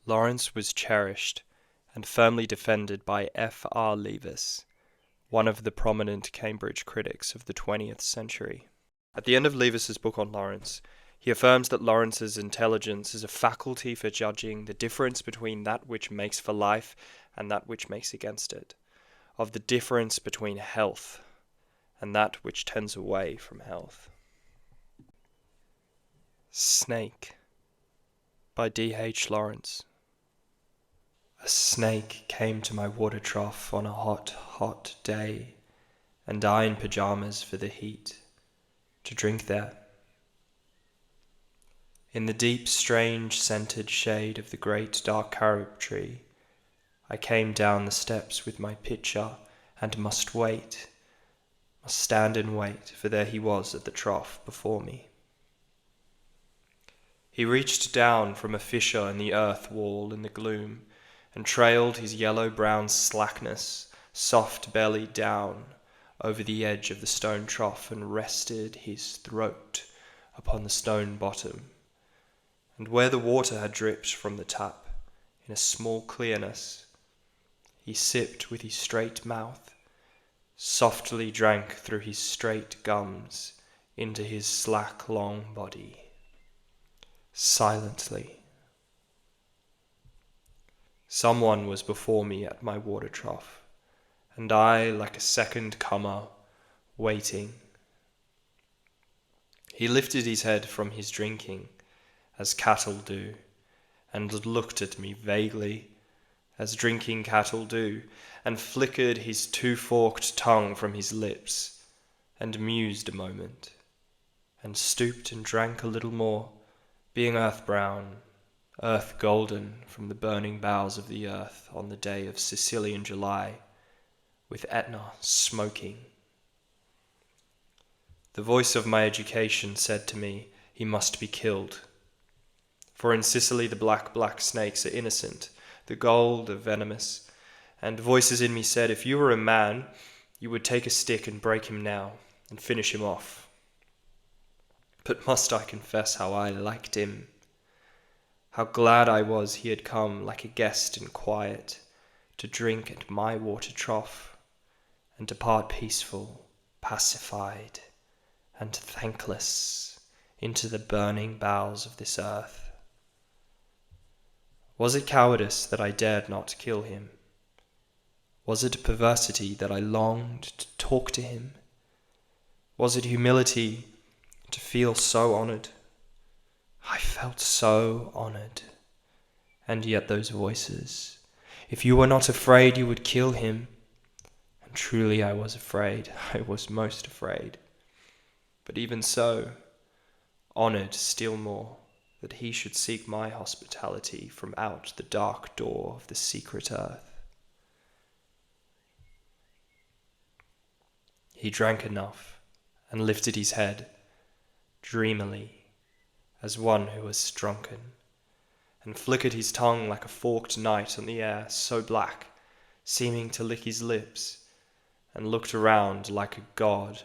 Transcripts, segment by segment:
Lawrence was cherished and firmly defended by F.R. Leavis, one of the prominent Cambridge critics of the 20th century. At the end of Leavis's book on Lawrence, he affirms that Lawrence's intelligence is a faculty for judging the difference between that which makes for life and that which makes against it, of the difference between health and that which tends away from health. Snake by D.H. Lawrence. A snake came to my water trough on a hot, hot day, and I in pyjamas for the heat, to drink there. In the deep, strange, scented shade of the great dark carob tree, I came down the steps with my pitcher and must stand and wait, for there he was at the trough before me. He reached down from a fissure in the earth wall in the gloom, and trailed his yellow-brown slackness, soft belly down over the edge of the stone trough, and rested his throat upon the stone bottom. And where the water had dripped from the tap, in a small clearness, he sipped with his straight mouth, softly drank through his straight gums into his slack long body, silently. Someone was before me at my water trough, and I, like a second comer, waiting. He lifted his head from his drinking, as cattle do, and looked at me vaguely, as drinking cattle do, and flickered his two-forked tongue from his lips, and mused a moment, and stooped and drank a little more, being earth-brown, earth-golden from the burning boughs of the earth on the day of Sicilian July, with Etna smoking. The voice of my education said to me, he must be killed. For in Sicily the black snakes are innocent, the gold are venomous, and voices in me said, if you were a man, you would take a stick and break him now, and finish him off. But must I confess how I liked him? How glad I was he had come like a guest in quiet, to drink at my water trough, and depart peaceful, pacified, and thankless into the burning bowels of this earth. Was it cowardice that I dared not kill him? Was it perversity that I longed to talk to him? Was it humility to feel so honoured? I felt so honoured. And yet those voices, if you were not afraid you would kill him. And truly I was afraid, I was most afraid. But even so, honoured still more, that he should seek my hospitality from out the dark door of the secret earth. He drank enough, and lifted his head, dreamily, as one who was drunken, and flickered his tongue like a forked knight on the air, so black, seeming to lick his lips, and looked around like a god,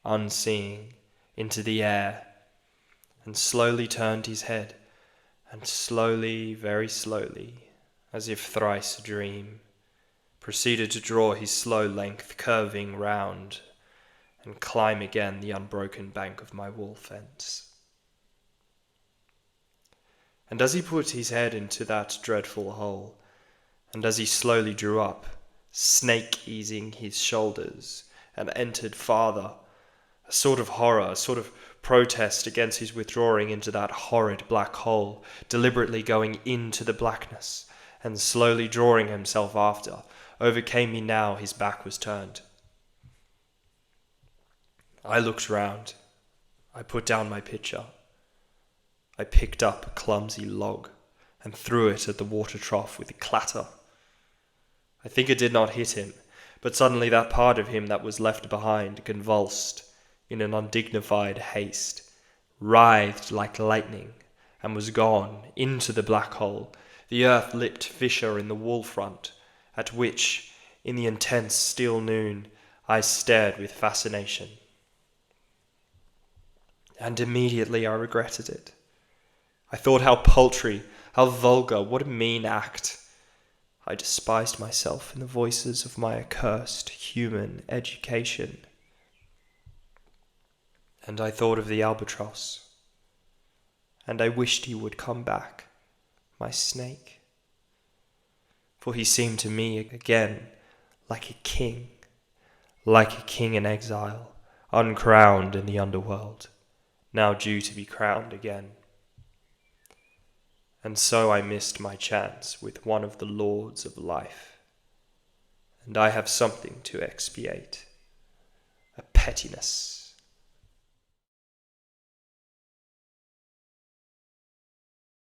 unseeing, into the air, and slowly turned his head, and slowly, very slowly, as if thrice a dream, proceeded to draw his slow length curving round, and climb again the unbroken bank of my wall fence. And as he put his head into that dreadful hole, and as he slowly drew up, snake easing his shoulders, and entered farther, a sort of horror, a sort of protest against his withdrawing into that horrid black hole, deliberately going into the blackness, and slowly drawing himself after, overcame me now his back was turned. I looked round. I put down my pitcher. I picked up a clumsy log, and threw it at the water trough with a clatter. I think it did not hit him, but suddenly that part of him that was left behind convulsed, in an undignified haste, writhed like lightning, and was gone into the black hole, the earth-lipped fissure in the wall front, at which, in the intense still noon, I stared with fascination. And immediately I regretted it. I thought how paltry, How vulgar, what a mean act! I despised myself in the voices of my accursed human education. And I thought of the albatross, and I wished he would come back, my snake. For he seemed to me again like a king in exile, uncrowned in the underworld, now due to be crowned again. And so I missed my chance with one of the lords of life, and I have something to expiate, a pettiness